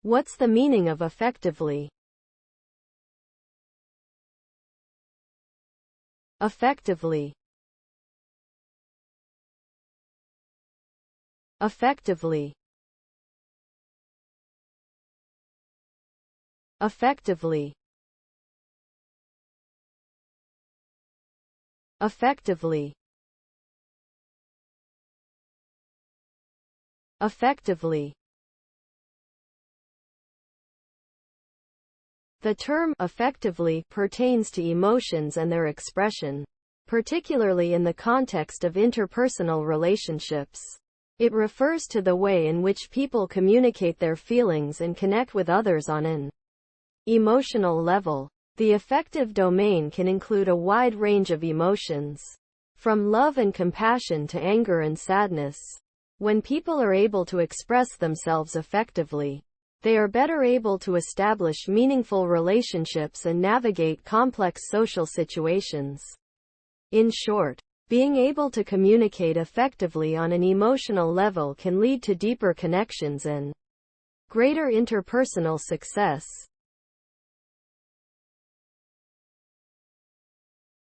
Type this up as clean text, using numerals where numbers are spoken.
What's the meaning of affectively? Affectively. Affectively. Affectively. Affectively. Affectively. The term affectively pertains to emotions and their expression, particularly in the context of interpersonal relationships. It refers to the way in which people communicate their feelings and connect with others on an emotional level. The affective domain can include a wide range of emotions, from love and compassion to anger and sadness. When people are able to express themselves effectively, they are better able to establish meaningful relationships and navigate complex social situations. In short, being able to communicate effectively on an emotional level can lead to deeper connections and greater interpersonal success.